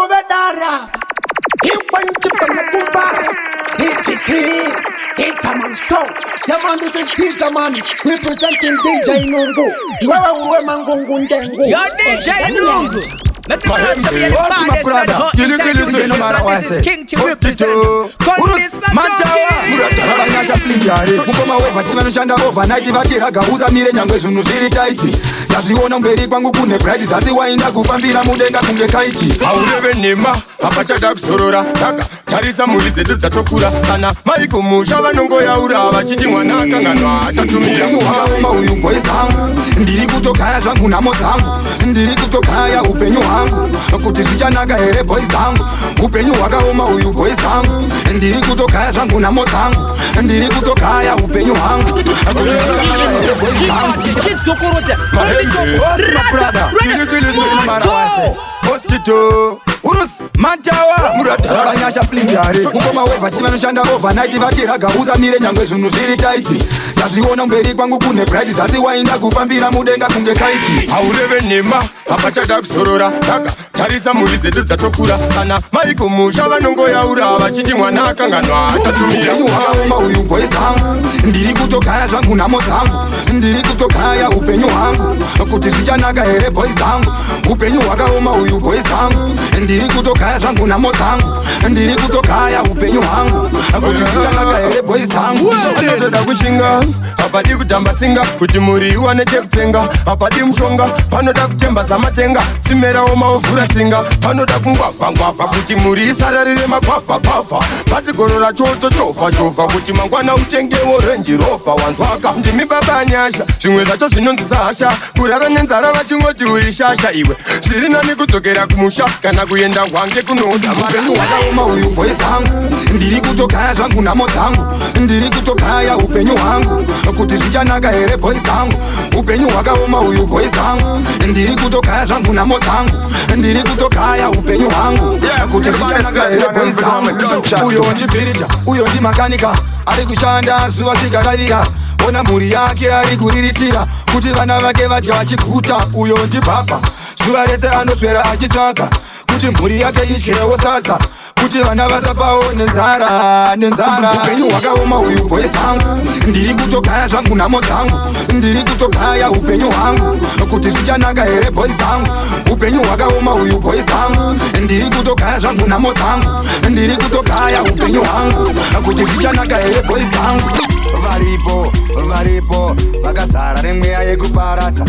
Vedara. He went to Panakumbar. Tita man sound. The man this is Tita man representing DJ Nungu. You are a Mangungu Dengu. You're DJ Nungu. Let me my brother. You no matter what I say. King to represent. Urus Mantawa. Murata flinjari. Mukoma weva tina nushanda overnight vatiraga uza mire nyangwe zvinhu zviri taiti. Ndazviona mberi kwangu kune bright dzati wainda kufambira mudenga kunge kaiti. Aureve nema apachada kuzorora taka tarisa muri dzedu dzatokura kana maiko musha vanongoyaura vachiti mwana akanganwa achatumira muhama uyu ngoi dzangu ndiri kutogaya zvangu nhamo dzangu ndiri kutogaya upenyu hwangu kuti zvichanaka here boys dzangu upenyu hwakaoma uyu boys dzangu ndiri kutogaya zvangu nhamo dzangu ndiri kutogaya upenyu hwangu kuti zvichanaka here boys dzangu Urus Mantawa Murata Banyasha flinjari Mukoma weva tina nushanda overnight vatiraga uza mire nyangwe zvinhu zviri taiti. Ndazviona mberi kwangu kune bright dzati wainda kufambira mudenga kunge kaiti. Aureve nema apachada kuzorora taka tarisa muri dzedu dzatokura kana maiko musha vanongoyaura vachiti mwana akanganwa achatumira hwakaoma uyu boys dzangu ndiri kutogaya zvangu nhamo dzangu ndiri kutogaya upenyu hwangu kuti zvichanaka here boys dzangu upenyu hwakaoma uyu boys dzangu ndiri kutogaya zvangu nhamo dzangu ndiri kutogaya upenyu hwangu kuti zvichanaka here boys dzangu anotoda kushinga apadi kutamba tsinga kuti muri iwane chekutsenga apadi mushonga panoda kutemba zamatenga tsimerawo maovhura tsinga panoda kungwavha kuti muri isararire magwavha pasi goro racho tochofa kuti mangwana utengewo renji rofa wanzwaka ndimi baba anyasha zvimwe zvacho zvinonzisa hasha kurara nenzara vachingoti uri shasha iwe zviri nani kudzokera kumusha kana kuenda ngwange kunoda upenyu hwakaoma uyu boys dzangu ndiri kutogaya zvangu nhamo dzangu ndiri kutogaya upenyu hwangu kuti zvichanaka here boys dzangu upenyu hwakaoma uyu boys dzangu ndiri kutogaya zvangu nhamo dzangu ndiri kutogaya upenyu hwangu kuti zvichanaka here boys dzangu. Uyo ndibhirita uyo ndimakanika ari kushanda zuva chigararira ona mhuri yake ari kuriritira kuti vana vake vadya vachiguta. Uyo ndibhapa zuva rese anoswera achitsvaka kuti mhuri yake idyewo sadza kuti vana vasafawo nenzara upenyu hwakaoma uyu boys dzangu ndiri kutogaya zvangu nhamo dzangu ndiri kutogaya upenyu hwangu kuti zvichanaka here boys dzangu upenyu hwakaoma uyu boys dzangu ndiri kutogaya zvangu nhamo dzangu ndiri kutogaya upenyu hwangu kuti zvichanaka here boys dzangu. Varipo vakazara nemweya yekuparadza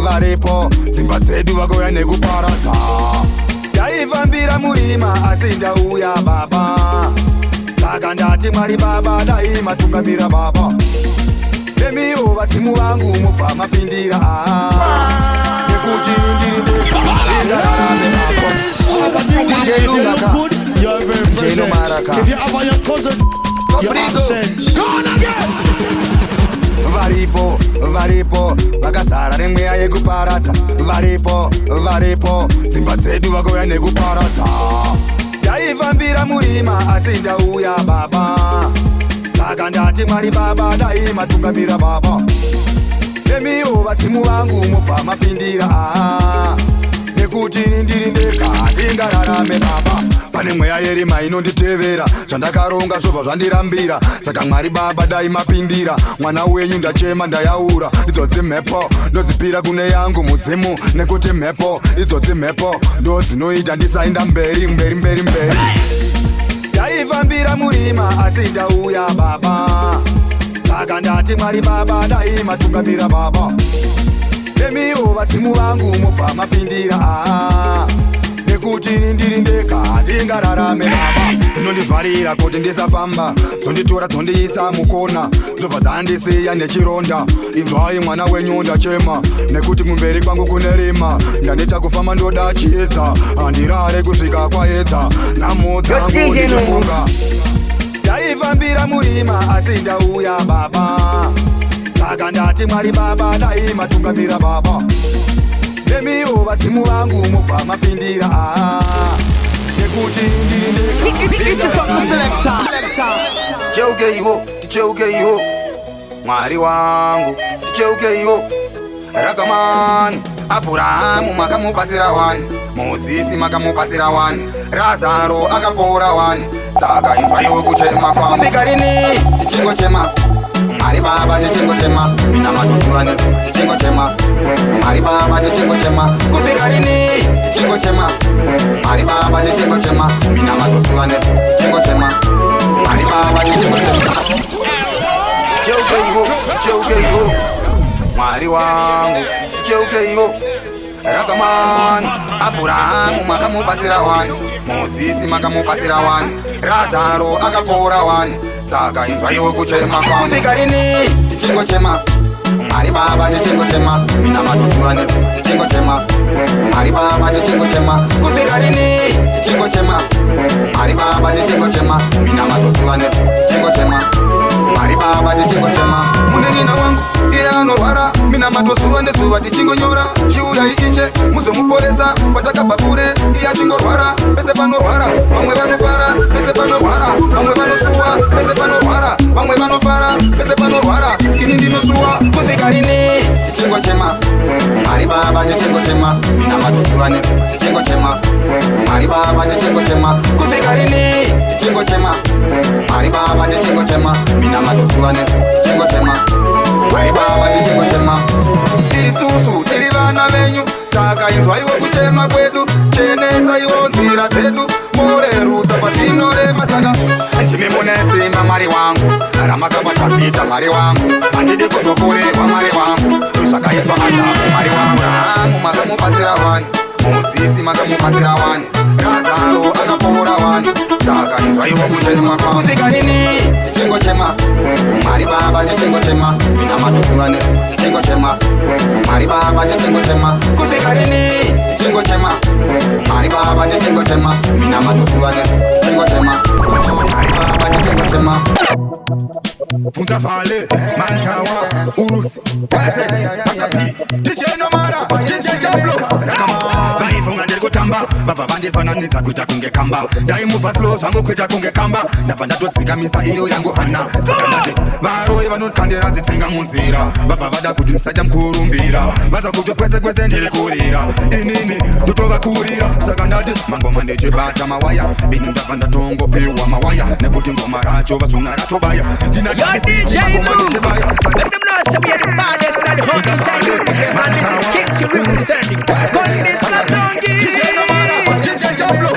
varipo dzimba dzedu vakauya nekuparadza. Ndaifambira murima asi ndauya baba saka ndati Mwari baba dai matungamira baba nemiwo vadzimu vangu mubva mapindira nekuti ndiri varipo vakazara nemweya yekuparadza varipo dzimba dzedu vakauya nekuparadza. Ndaifambira murima asi ndauya baba saka ndati Mwari baba dai matungamira baba nemiwo vadzimu vangu mubva mapindira nekuti ndiri ndega ndingararame baba pane mweya yerima inonditevera zvandakaronga zvobva zvandirambira saka Mwari baba dai mapindira mwana wenyu ndachema ndayaura idzodzi mhepo ndodzipira kune yangu mudzimu nekuti mhepo idzodzi mhepo ndodzinoita ndisaenda mberi. Ndaifambira murima asi ndauya baba saka ndati Mwari baba dai matungamira baba nemiwo vadzimu vangu mubva mapindira nekuti ndiri ndega ndingararame baba inondivharira kuti ndisafamba dzonditora dzondiisa mukona dzobva dzandisiya nechironda. Inzwai mwana wenyu ndachema nekuti mumberi kwangu kune rima ndaneta kufamba ndoda chiedza handirare kusvika kwaedza nhamo dzangu ndichifunga. Ndaifambira murima asi ndauya baba saka ndati Mwari baba dai matungamira baba nemiwo vadzimu vangu mubva mapindira nekuti ndiri ticheuke ivo Mwari wangu ticheuke ivo Rakamani Aburahamu makamubatsira wani Mozisi makamupatsira wani, Razaro akapora wani, saka inzwayo kuchema kwangu. Kusikarini tichingochema, Mwari Baba tichingochema, mina matuzuva nezuva tichingochema, Mwari Baba tichingochema. Kusikarini tichingochema, Mwari Baba tichingochema, mina matuzuva nezuva tichingochema, Mwari Baba tichingochema. Cheuke Mwari wangu cheuke Rakamani Aburahamu makamupatsira wani, Mozisi makamupatsira wani, Razaro akapora wani, saka inzwayo kuchema kwangu. Kusikarini tichingochema, Mwari Baba tichingochema, mina matuzuva nezuva tichingochema, Mwari Baba tichingochema. Kusikarini tichingochema, Mwari Baba tichingochema, mina matuzuva nezuva tichingochema, Mwari Baba tichingochema. Munenina wangu iye anorwara, mina matuzuva nezuva tichingonyora, chiuya iche muzomuporesa patakabva kure, iye achingorwara pese panorwara, vamwe vanofara pese panorwara, vamwe vanosuwa pese panorwara, vamwe vanofara pese panorwara, ini ndinosuwa. Kusikarini tichingochema, Mwari Baba tichingochema, mina matuzuva nezuva tichingochema, Mwari Baba tichingochema. Kusikarini tichingochema, Mwari Baba tichingochema, mina matuzuva nezuva tichingochema, Mwari Baba tichingochema. Isusu tiri vana venyu, saka inzwaiwo kuchema kwedu, chenetsaiwo nzira dzedu, morerudza pasinorema. Saka ndimimunesima Mwari wangu, ramakapatafita Mwari wangu, handidi kuzofurirwa Mwari wangu, zvakaitwa ajabu Mwari wangu. Ramu makamupatsira wani, Mozisi makamupatsira wani, Razaro akapora wani, saka inzwaiwo kuchema kwangu. Kusikarini tichingochema, Mwari Baba tichingochema, mina matuzuva nezuva tichingochema, Mwari Baba tichingochema. Kusikarini tichingochema, Mwari Baba tichingochema, mina matuzuva nezuva tichingochema, Mwari Baba tichingochema. Funta Vale, Mantawa, Uruzi, Pese, Pasapi, DJ Nomara, DJ Jablo, Rakama, Vaifunga ndiri kutamba, vava vandifananidza kuita kunge kamba, ndaimuva slow zvangu kuita kunge kamba, ndabva ndatodzikamisa iyo yangu hana, saka ndati varoi vanotandira zitsenga munzira, vabva vada kuti ndisacha mukurumbira, vaza kuti kwese kwese ndiri kurira, inini ndotovakurira, saka ndati mangoma ndichibata mawaya, ini ndabva ndatongopiwa mawaya, nekuti ngoma racho vazvunga ratobaya. Yo, DJ Move. Let them know that we are the baddest and the hottest and the biggest, and this is King Chi representing. Gun this Latongi. DJ Jablo,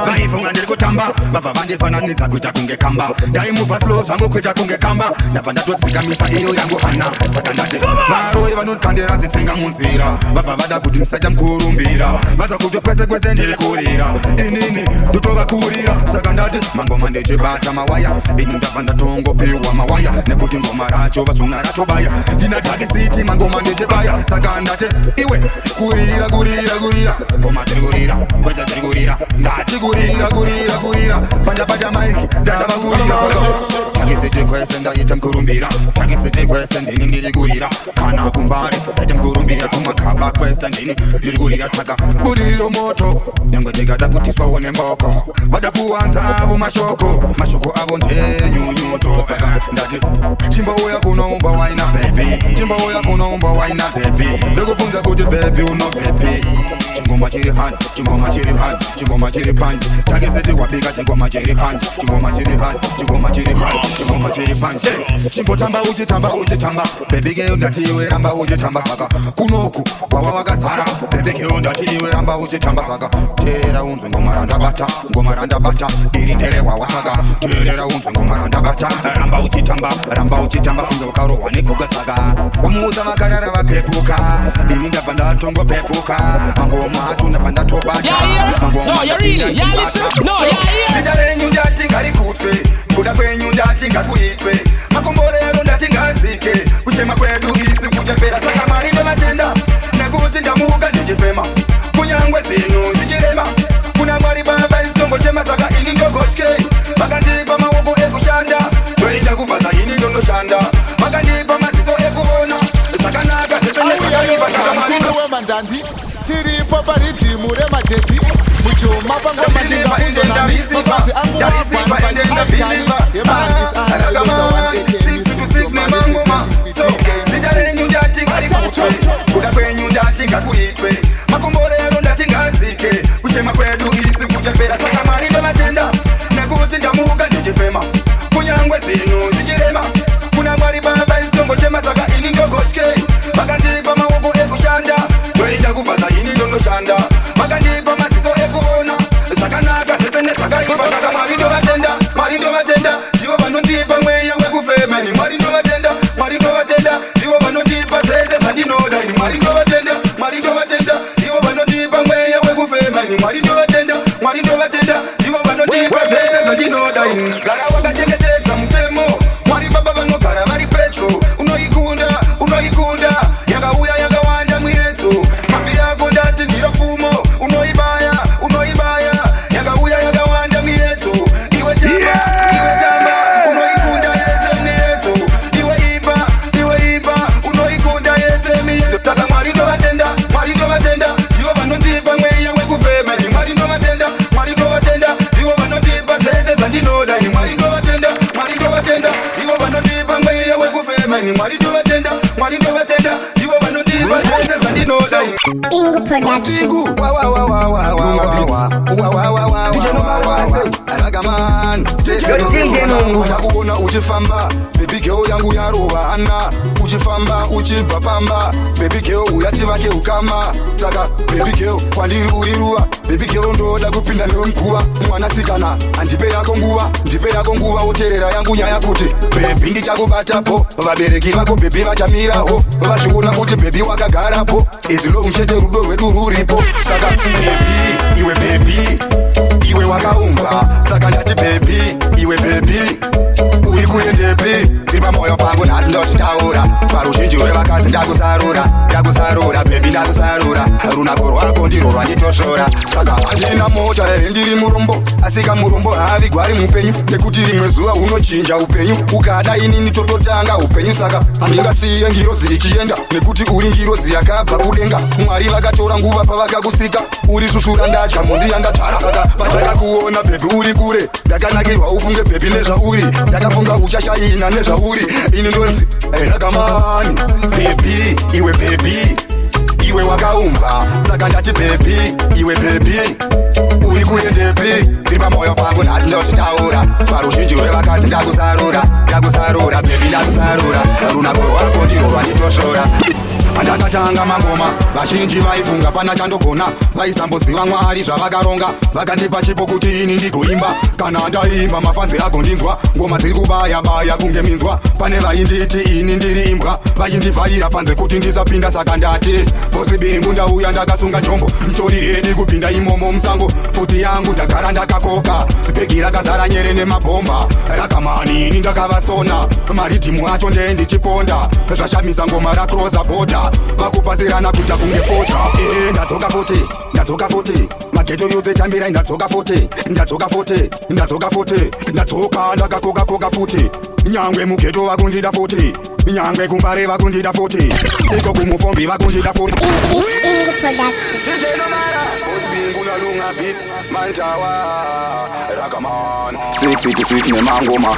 vaifunga ndiri kutamba, vabva vandifananidza kuita kunge kamba, ndaimuva slow zvangu kuita kunge kamba, ndabva ndatodzikamisa iyo yangu hana, saka ndati varoi vanotandira zitsenga munzira, vabva vada kuti ndisacha mukurumbira, vaza kuti kwese kwese ndiri kurira, inini ndotovakurira, saka ndati mangoma ndichibata mawaya, ini ndabva ndatongopiwa mawaya, nekuti ngoma racho vazvunga ratobaya, ndinadhakisiti mangoma ndichibaya, saka ndati iwe kurira kurira kurira, ngoma tiri kurira kwese tiri kurira, ndati kurira kurira kurira, pandabata maiki ndachava kurira, saka takisiti kwese ndaita mukurumbira, takisiti kwese ndini ndiri kurira, kana kumbari ndaita mukurumbira, kumakaba kwese ndini ndiri kurira, saka buriro moto nyangwe tikada kutiswawo nemboko, vada kuwanza avo mashoko avo ndenyunyuto, saka ndati chimbouya kunoumba waina baby, chimbouya kunoumba waina baby, ndikubvunza kuti baby uno baby, chingoma chiri hand, chingoma chiri hand, chingoma chiri panje, takisiti wabika chingoma chiri panje, chingoma chiri hand, chingoma chiri panje, chingoma chiri panje, chimbotamba uchitamba uchitamba, baby girl ndati iwe ramba uchitamba, saka kunoku wawa wakazara, baby girl ndati iwe ramba uchitamba, saka teerera unzwe ngoma randabata, iri nderewawa, saka teerera unzwe ngoma randabata, ramba uchitamba kunge ukarohwa negoga, saka wamuudza makarara vapepuka, ini ndabva ndatongopepuka, mangoma acho ndabva ndatobata, zita renyu ndati ngarikutswe, kuda kwenyu ndati ngakuitwe, makomborero ndati ngadzike, kuchema kwedu isi kuchembera, saka Mwari ndevatenda nekuti ndamuka ndichifema, kunyangwe zvinhu zvichirema, kuna Mwari Baba isitongochema, saka ini ndogotye, vakandipa maoko ekushanda, ndoita kubvaza ini ndondoshanda, vakandipa maziso ekuona, zvakanaka zvese nezvakaipa, saka Mwari mandandi tiripo paridhimu remateti muchoma Ndabisiva endenda biliva, 6 to 6 nemangoma, so zita renyu ndati ngarikutswe, kuda kwenyu ndati ngakuitwe, makomborero tinganzike kuchema kwedu isi kutembera saka mari ndo matenda nekuti ndamuka ndichifema kunyangwe zvinhu zvichirema kuna mwari baba isitongo chema saka ini ndogotye vakandipa maoko ekushanda ndoita kubvaza ini ndonoshanda vakandipa maziso ekuona zvakanaka zvese nezvakaipa saka mwari ndo vatenda ndivo vanondipa mweya wekufema ini mwari ndo vatenda ndivo vanondipa zvese zvandinoda ini mwari ndo vatenda ndivo vanondipa mweya wekufema ini mwari ndo vatenda ndivo vanondipa zvese zvandinoda ini gara wakachengetedza mutemo mwari baba vanogara vari pedyo unoikunda yakauya yakawanda muyedzo mabvi yako ndati ndiro pfumo unoibaya yakauya yakawanda muyedzo iwe tamba unoikunda yese muyedzo iwe ipa unoikunda yese muyedzo saka mwari ndo vatenda ndivo vanondipa mweya wekufema ni mwari ndo vatenda ndivo vanondipa zvese zvandinoda ni mwari ndo vatenda ndivo vanondipa mweya wekufema ni mwari ndo vatenda ndivo vanondipa zvese zvandinoda Bingo Production. Ndakuona uchifamba baby girl yangu yarovana uchifamba uchibva pamba baby girl uyati vake ukama saka baby girl kwandiri uri ruva baby girl ndoda kupinda newemuguva mwanasikana andipe yako nguva uterera yangu nyaya kuti baby ndichakubatapo vabereki vako baby vachamirawo vazviona kuti baby wakagarapo izilo uchete rudo rwedu ruripo saka baby iwe baby iwe wakaumba saka ndati baby iwe baby uri kuendepi tiri pamoyo pangu nhasi ndochitaura paruzhinji rwevakadzi ndakusarura bebi ndakusarura runako rwako ndirwo rwanditoshora saka handina mota here ndiri murombo asika murombo haavigwa ari mupenyu nekuti rimwe zuva unochinja upenyu ukada inini tototanga upenyu saka handingasiye ngirozi ichienda nekuti uri ngirozi yakabva kudenga mwari vakatora nguva pavakakusika uri shushura ndatya mundi yandatara saka pandakakuona bebi uri kure ndakanakirwa ufunge bebi nezvauri ndakafunga uchashayina nezvauri ini ndonzi rakamani bebi iwe bebi iwe wakaumba saka ndati bebi iwe bebi uri kuendepi tiri pamoyo pangu nhasi ndochitaura paruzhinji rwevakadzi ndakusarura bebi ndakusarura runako rwako ndirwo rwanditoshora andakatanga mangoma vazhinji vaifunga pana chandogona vaisamboziva mwari zvavakaronga vakandipa chipo kuti ini ndigoimba kana ndaimba mafanzi agondinzwa ngoma dziri kubaya kunge minzwa pane vainditi ini ndiri imbwa vaindivhaira panze kuti ndisapinda saka ndati bosi bingu ndauya ndakasunga njombo ntori redi kupinda imomo musango futi yangu ndagara ndakakoka sipegi rakazara nyere nemabhomba rakamani ini ndakavasona maridhimu acho ndee ndichiponda zvashamisa ngoma rakrosa bhoda vakupasirana kuita kunge focha ndadzoka futi mageto yudze chambirai ndadzoka ndakakoka futi nyangwe mugeto vakundida futi nyangwe kumbare vakundida futi iko kumufombi vakundida futi Ragaman 6 nemangoma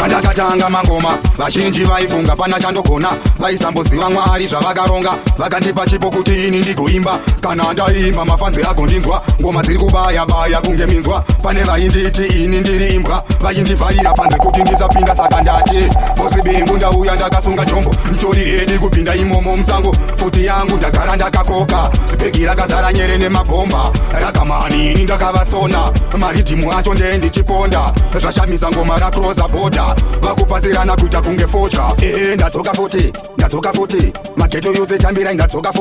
andakatanga mangoma vazhinji vaifunga pana chandogona vaisamboziva mwari zvavakaronga vakandipa chipo kuti ini ndigoimba kana ndaimba mafanzi agondinzwa ngoma dziri kubaya kunge minzwa pane vainditi ini ndiri imbwa vaindivhaira panze kuti ndisapinda saka ndati bosi bingu ndauya ndakasunga njombo ntori redi kupinda imomo musango futi yangu ndagara ndakakoka sipegi rakazara nyere nemabhomba rakamani ini ndakavasona maridhimu acho ndee ndichiponda zvashamisa ngoma rakrosa bhoda vakupasirana kuita kunge focha ndadzoka futi mageto yudze chambirai ndadzoka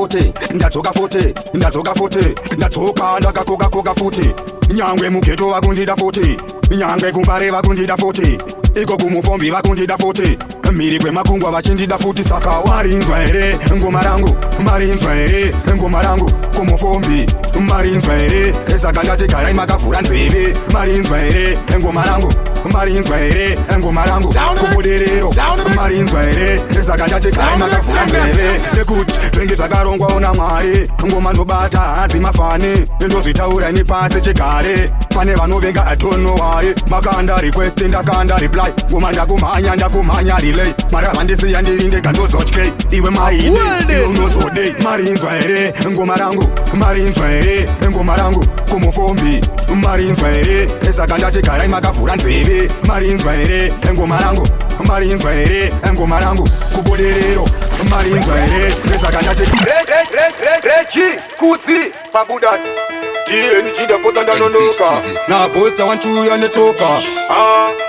ndakakoka futi nyangwe mugeto vakundida futi nyangwe kumbare vakundida futi iko kumufombi vakundida futi mhiri kwemakungwa vachindida futi saka warinzwa here ngoma rangu marinzwa here ngoma rangu kumufombi marinzwa here saka ndati garai makavhura nzeve marinzwa here ngoma rangu marinzwa here ngoma rangu kumuderero marinzwa here saka ndati garai makavhura nzeve nekuti zvenge zvakarongwawo namwari ngoma ndobata hadzi mafani ndozvitauraini pasi chigare pane vanovenga I don't know why makanda request ndakanda reply ngoma ndakumhanya relay play Mara vandisi yandirinde kandozochke Iwe maide, iwe unozode Marinzwa ere, ngoma rangu Marinzwa ere, ngoma rangu Kumufombi, marinzwa ere Esaka ndati karai makavura nzeve Marinzwa ere, ngoma rangu Marinzwa ere, ngoma rangu Kuboderero, marinzwa ere Esaka ndati Rechi, kuti, babudati Njida pota ndanonoka Na posta wanchuya netoka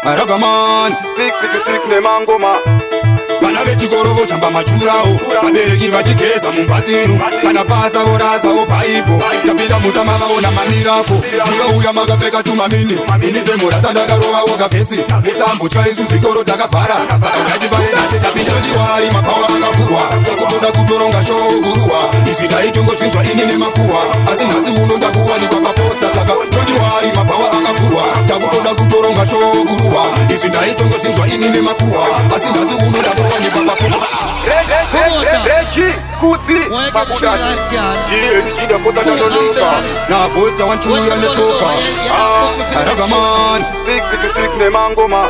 Aragaman 666 ne mangoma Vana vechikorovo chamba machurao Vabereki vachigeza mumbatiru Kana pasa vorasawo paipo Tapinda musama vaona mamirako Mukauya makapfeka tumamini Inize murasa ndakarova wakafesi Musambutya isu zvikoro takavhara Saka ngativare nate tapinda ndiwari mapawa akavhurwa Takutoda kutoronga shouguruwa Izvi ndaitongosvinzwa ini nemakuwa Asi nhasi uno ndakuwanikwa papota Saka ndiwari mapawa akavhurwa Takutoda kutoronga shouguruwa Izvi ndaitongosvinzwa ini nemakuwa Asi nhasi uno ndakuwanikwa papota Rechi, kuti, babudati Njida pota ndanonoka Na posta wanchuya netoka Aragaman 666 ne mangoma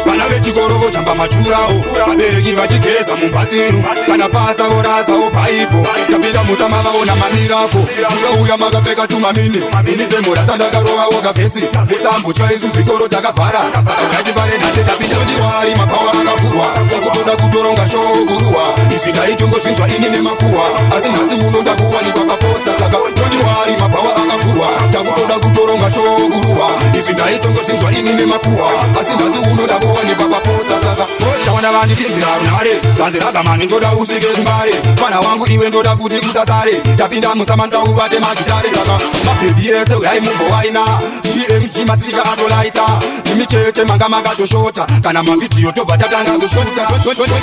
Vana vechikorovo chamba machurao Vabereki vachigeza mumbatiru Kana pasa vorasawo paipo Tapinda musama vaona mamirako Mukauya makapfeka tumamini Inize murasa ndakarova wakafesi Musambutya isu zvikoro takavhara Saka ngativare nate tapinda ndiwari mapawa akavhurwa Takutoda kutoronga shouguruwa Izvi ndaitongosvinzwa ini nemakuwa Asi nhasi uno ndakuwanikwa papota Saka ndiwari mapawa akavhurwa Takutoda kutoronga shouguruwa Izvi ndaitongosvinzwa ini nemakuwa Asi nhasi uno ndakuwanikwa papota Saka Tawana vandipinzira runare Kanzi ragamani ndoda usike mbare Pana wangu iwe ndoda kuti kutasare Tapinda musama ndaubate magitare Saka mabhebi ese uyai mumbo waina GMG masirika atolaita Nimichete manga makatoshota Kana mavidiyo tobva tatanga kushota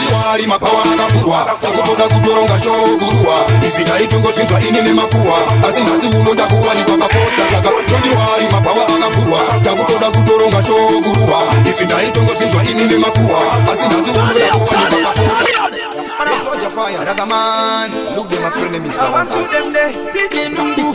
Ndiwari mapawa akavhurwa Takutoda kutoronga shouguruwa Izvi ndaitongosvinzwa ini nemakuwa Asi nhasi uno ndakuwanikwa papota Saka ndiwari mapawa akavhurwa Takutoda kutoronga shouguruwa Izvi ndaitongosvinzwa ini nemakuwa Asi nhasi uno ndakuwanikwa papota Soldier fire, Ragaman Look them a friend of me I want to them there, TJ Nungu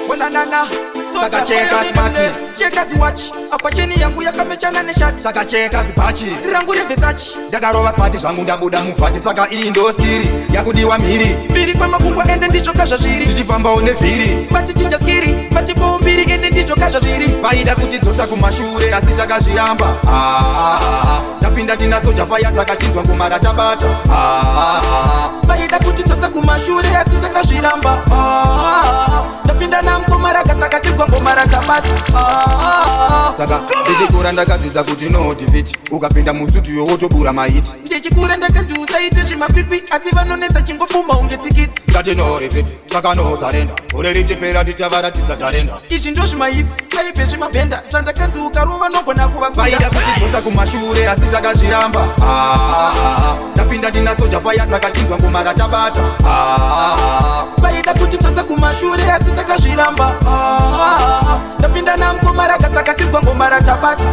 Wananana Saka checkers party Checkers watch Apa cheni yangu yakamechana neshati Saka checkers pachi Rangu revesachi Ndakarova smati zvangu ndabuda mufati Saka iyi ndoskiri yakudiwa mhiri Mbiri kwemagungwa ende ndicho kazva zviri Tichifambawo nevhiri Vatichinja skiri Vatipowo mbiri ende ndicho kazva zviri Vaida kutidzosa kumashure asi takazviramba Tapinda tina soja fire saka tinzwa ngoma ratabata Vaida kutidzosa kumashure asi takazviramba Tapinda namkoma rakasaka tinzwa ngoma ratabata Saka ndichikura ndakadzidza kuti notiviti Ukapinda mustudio wotobura mahiti Ndichikura ndakanzi usaite zvimakwikwi Asi vanonetsa chingobumba unge tsikitsi Ngati no repeat, saka no sarenda Ore richipera tichavaratidza talenda Izvi ndo zvimahitsi Taipe zvimabhenda Zvandakanzi ukarova nogona kuvakuda Vaida kutidzosa kumashure asi takazviramba Tapinda tina soja fire saka tinzwa ngoma ratabata Vaida kutidzosa kumashure asi takazviramba Tapinda namkoma rakasaka tinzwa ngoma ratabata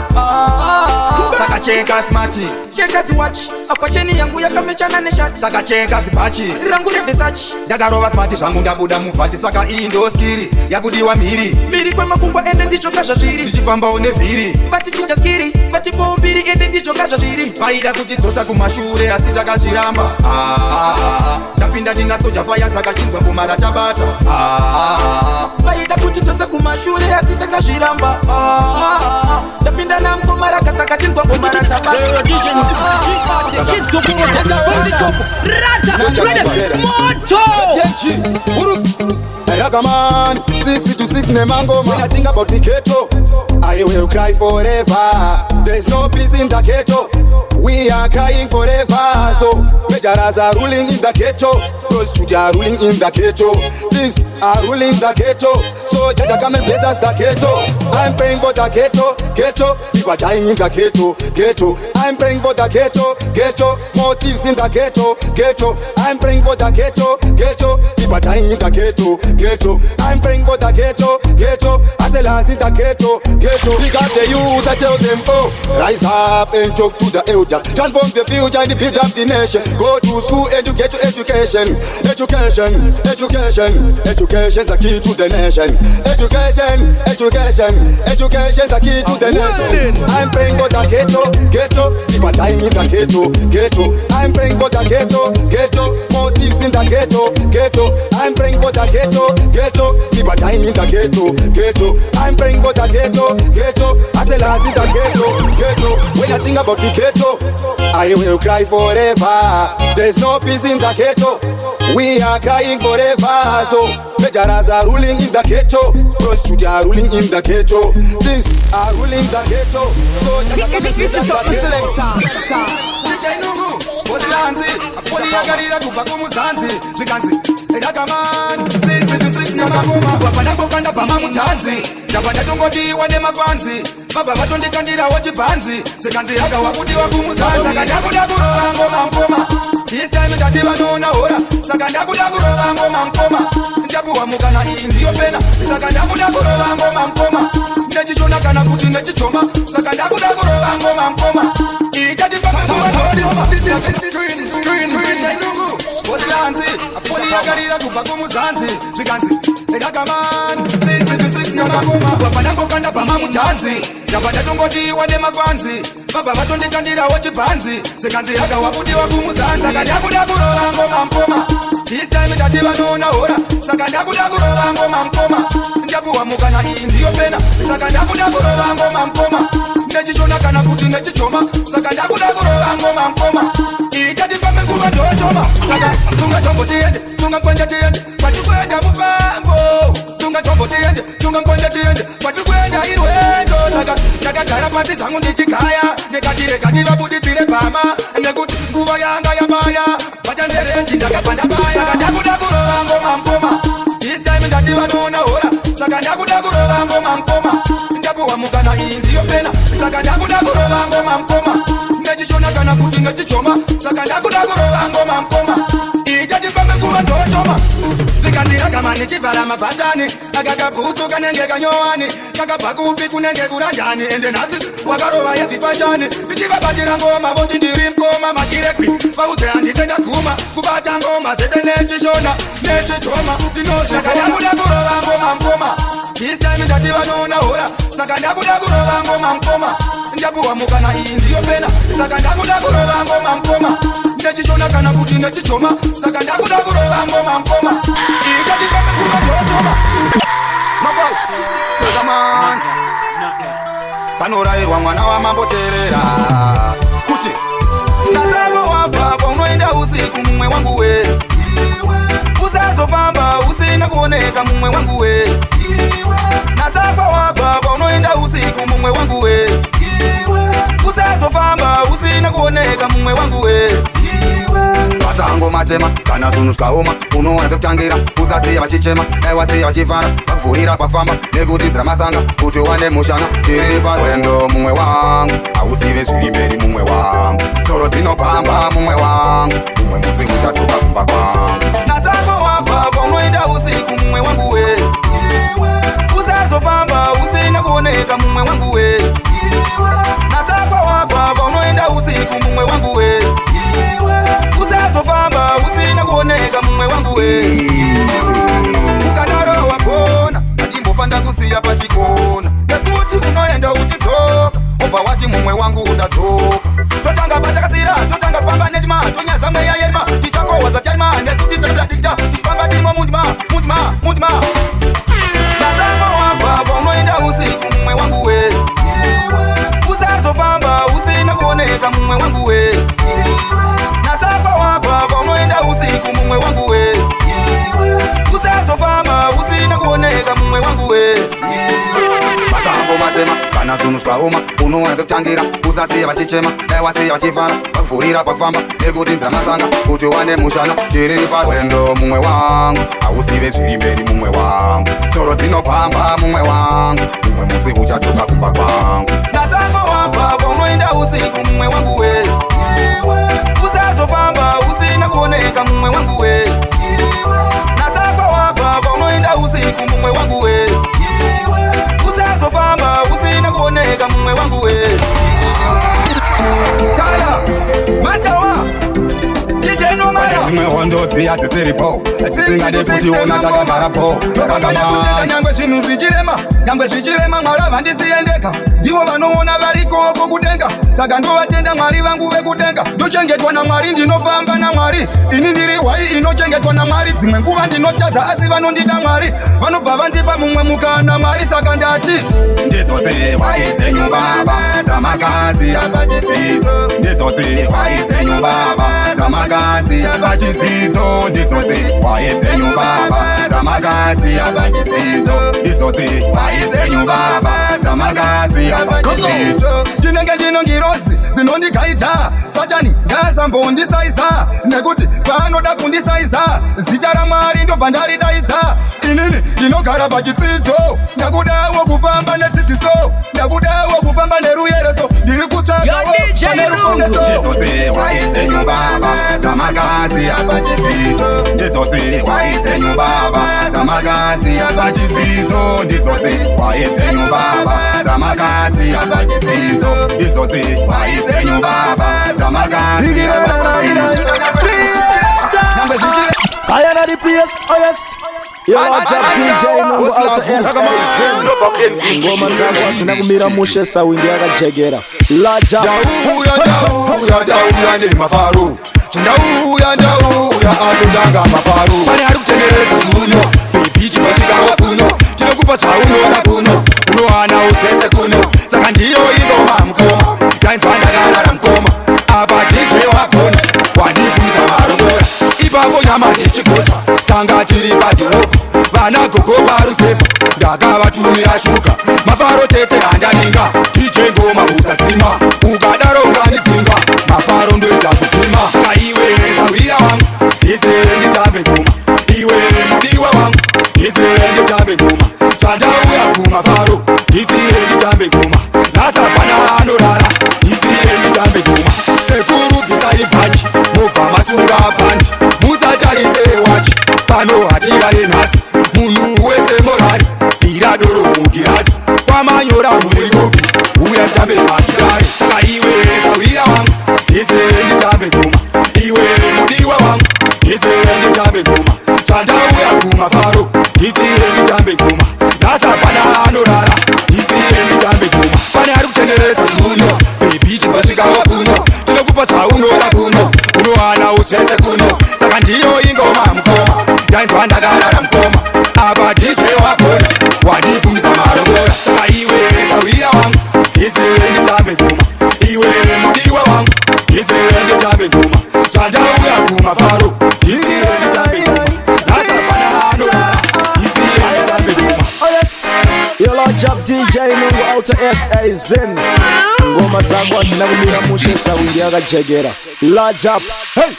Saka checkers mati Checkers watch Apa cheni yangu yakamechana neshati Saka checkers pachi Rangu revesachi Ndakarova smati zvangu ndabuda mufati Saka iyi ndoskiri yakudiwa mhiri Mbiri kwemagungwa ende ndicho kazva zviri Tichifambawo nevhiri Vatichinja skiri Vatipowo mbiri ende ndicho kazva zviri Vaida kutidzosa kumashure asi takazviramba Tapinda tina soja fire saka tinzwa ngoma ratabata Vaida kutidzosa kumashure asi takazviramba Tapinda namkoma rakasaka tinzwa ngoma ratabata Ragaman 666 nemangoma When I think about the ghetto I will cry forever There's no peace in the ghetto We are crying forever So Mejaras are ruling in the ghetto Prostitutes are ruling in the ghetto Thieves are ruling the ghetto So Jaja come and bless us the ghetto I'm praying for the ghetto People are dying in the ghetto I'm praying for the ghetto More thieves in the ghetto I'm praying for the ghetto People are dying in the ghetto I'm praying for the ghetto As well as in the ghetto We got the youth, I tell them rise up and talk to the elders Transform the future and build up the nation Go to school and you get your education Education, the key to the nation Education, Education the key to the nation. I'm praying for the ghetto. Keep a dying in the ghetto. I'm praying for the ghetto. More thieves in the ghetto. I'm praying for the ghetto. Keep a dying in the ghetto. I'm praying for the ghetto. I tell us in the ghetto. When I think about the ghetto, I will cry forever. There's no peace in the ghetto. We are crying forever. So Mejaras are ruling in the ghetto. Prostitutes are ruling in the ghetto. Things are ruling the ghetto. So Yagarira Kupakumuzanzi, Ziganzi, Edakaman, 666 Namakoma, Papanakokanda Pamamutanzi, Japanatongo, one of my fancy, Papa Matondi Candida, what you fancy, Ziganzi Akawapudi Wakumuzanzi, Sakandakura, Mangoma, this time it Ativa Nona Ora, Sakandakura, Mangoma, Japua Mukana in the Opena, Sakandakura, Mangoma, Netishona Kanakuti Netichoma, Sakandakura, Mangoma, Yagarira Kupakumuzanzi, Ziganzi, Edakaman, 666 Namakoma, Papanakokanda Pamamutanzi, Japanatongo, one of my fancy, Papa Matondi Candida, what you fancy, Ziganzi Akawapudi Wakumuzanzi, Sakandakura, Mangoma, this time it Ativa Nona Ora, Sakandakura, Mangoma, Japua Mukana in the Opena, Sakandakura, Mangoma, Netishona Kanakuti Netichoma, Sakandakura, Mangoma, Ikatipakuba Dochoma, Sunga Chombo Tiende, Sunga Kwenda Tiende, Patukwenda Mufambo, Sunga Chombo Tiende, Sunga Kwenda Tiende, Patukwenda Irwendo, Nakagara Pati Sangu Nichikaya, Nekatire Kadiva Buditire Pama, Negut Kuva Yanga Yabaya, Patandere Tindakapanda Baya, Sakandakura, Mangoma, this time in Dativa Nona Ora, Sakandakura, Mangoma, Japua Mukana in the Opena, Sakandakura, Mangoma, Netishona Kanakuti Netichoma, Sakandakura, Mangoma, Ikatipakuba Dochoma, Zikandira Kamani Chivarama Patani, Agagaputu Kanenge Kanyoani, Kakapakupi Kunenge Kurandani, and the Nazi, Wakarova Yapipajani, Vitiva Batirangoma, Botidirimkoma, Makirekwi, Pautani Tenakuma, Kubatangoma, Setenetishona, Netichoma, Tinosa, Sakandakura, Mangoma, this time in Dativa Nona Ora, Sakandakura, Mangoma, Japua Mukana in the Opena, Sakandakura, Mangoma, Netishona Kanakuti Netichoma, Sakandakura, Mangoma, Ikatipakuba Dochoma, Mabau, Panorai Wamana Wamaboterera, Kuti, Nazamo Wapa, Konoenda usiku mume wangu we, Usazofamba usina kuoneka mume wangu we, Nataka wapa, Konoenda usiku mume wangu we, Usazofamba usina kuoneka mume wangu we, Pasango matema, kana tunushka oma, unoona kuchangira, uzasiya vachichema, ewasiya vachifana, pakufurira pafamba, nekutitira masanga, kuti wane mushana, tiri parwendo mumwe wangu, ausive zviri mberi mumwe wangu, tsoro dzinopamba mumwe wangu, mumwe musi uchachoka kumba kwangu. Natako wapa, paunoenda usiku mumwe wangu we, usazofamba usina kuoneka mumwe wangu we, natako wapa, paunoenda usiku mumwe wangu we, usazofamba usina kuoneka mumwe wangu we, ukadaro wakona atimbofanda kusiya pachikona, nekuti unoenda uchitsoka obva wati mumwe wangu undatsoka, totanga patakasira totanga famba netima tonyaza mweya yerima titakowadza charima nekuti tadadikta tichifamba tirimo mundima nasango wabva paunoenda usiku mumwe wangu we, usazofamba usina kuoneka mumwe wangu we, natako wabva paunoenda usiku mumwe wangu we, usazofamba usina kuoneka mumwe wangu we, Pasango matema, kana tunushka oma, unoona kuchangira, uzasiya vachichema, ewasiya vachifana, pakufurira pakufamba, nekutitira masanga, kuti wane mushana, tiri parwendo mumwe wangu, ausive zviri mberi mumwe wangu, tsoro dzinopamba mumwe wangu, mumwe musi uchachoka kumba kwangu. Nasango wapa, paunoenda usiku mumwe wangu we, usazofamba usina kuoneka mumwe wangu we, natako wapa, paunoenda usiku mumwe wangu we, usazofamba usina kuoneka mumwe wangu we. Tala, Matawa, DJ Nomaya, siya tisiripo singa kuti unataka marapo kagama nyangwe chinu zvichirema mwari vandisiendeka ndivo vanoona variko kukutenga saka ndovatenda mwari vangu vekutenga ndochengetwa namwari ndinofamba namwari ini ndiri hwai inochengetwa namwari dzimwe nguva ndinotadza asi vanondida mwari vanobva vandipa mumwe mukana mwari saka ndati ndidzote hwai dzenyu baba dzamakazi apachidzidzo ndidzote hwai dzenyu baba dzamakazi apachidzidzo ndidzote hwai dzenyu baba dzamakazi apachidzidzo ndidzote hwai dzenyu baba dzamakazi apachidzidzo ndinenge ndinongirozi dzinondigaidha satani ngazambondisaiza nekuti paanoda kundisaiza zita ramwari ndobva ndaridaidza inini ndinogara pachidzidzo ndakudawo kufamba nedzidziso ndakudawo kufamba neruyereso ndiri kutsvagawo pane ruponeso ndidzote hwai dzenyu baba dzamakazi apachidzidzo ndidzote hwai dzenyu baba dzamakazi apachidzidzo ndidzote hwai dzenyu baba dzamakazi apachidzidzo ndidzote hwai dzenyu baba dzamakazi apachidzidzo I am the place, oh yes. Yo, Jack DJ Nungu out to SK. Ngoma zangu tunakumira mushe sawindi akajegera. La Jack. Dauya ne mafaru. Dauya atundanga mafaru. Pani ari kutendereza kuno. Baby chipashika kuno. Tinokupa sauno na kuno. Uno ana usese kuno. Saka ndiyo ingoma mkoma. Yainzwa ndagara mkoma. Apa DJ wakona. Wanifunza marongora. Ipapo nyama ndichikota. Tanga tiri padhoropa. Vana gogo varusefa. Ndakavatumira shuka. Mafaro tete andaninga. DJ ngoma usatsima. Ukadaro unganitsinga. Mafaro ndoita kufima. Iwe zawira wangu. Ize nditambe ngoma. Iwe mudiwa wangu. Ize nditambe ngoma. Chandauya kumafaro. Ize nditambe ngoma. Nasa pana anorara. Ize nditambe ngoma. Sekuru bvisai bhaji. Mubva masunga pandi. Musatarise wachi. Pano hatira renhasi. Munhu wese morari. Bira doro mugirazi. Kwamanyora muri kopi. Uya nditambe magitari. Saka iwe zawira wangu. Ize nditambe ngoma. Iwe mudiwa wangu. Ize nditambe ngoma. Chandauya kumafaro. Ize nditambe ngoma. Nasa pana anorara. Ize nditambe ngoma. Pane ari kutenderedza kuno. Baby chipasvika kuno. Tinokupa saunoda kuno. Unowana usese kuno. Saka ndiyo ingoma mkoma. Yainzwa ndakarara mkoma. Apa DJ wakona. Wandifungisa marongora. Saka iwe zawira wangu. Ize nditambe ngoma. Iwe mudiwa wangu. Ize nditambe ngoma. Chandauya kumafaro. Ize nditambe ngoma. Nasa pana anorara. Ize nditambe ngoma. Oh yes. Yo, Jack DJ Nungu out to SA Zen. Ngoma zangu tunakumira mushe sawindi akajegera. La Jack. Hey.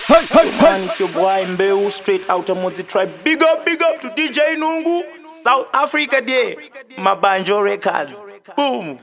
Man, it's your boy Mbeu, straight out of Multi Tribe. Big up to DJ Nungu, South Africa Day, Mabanjo Records. Boom.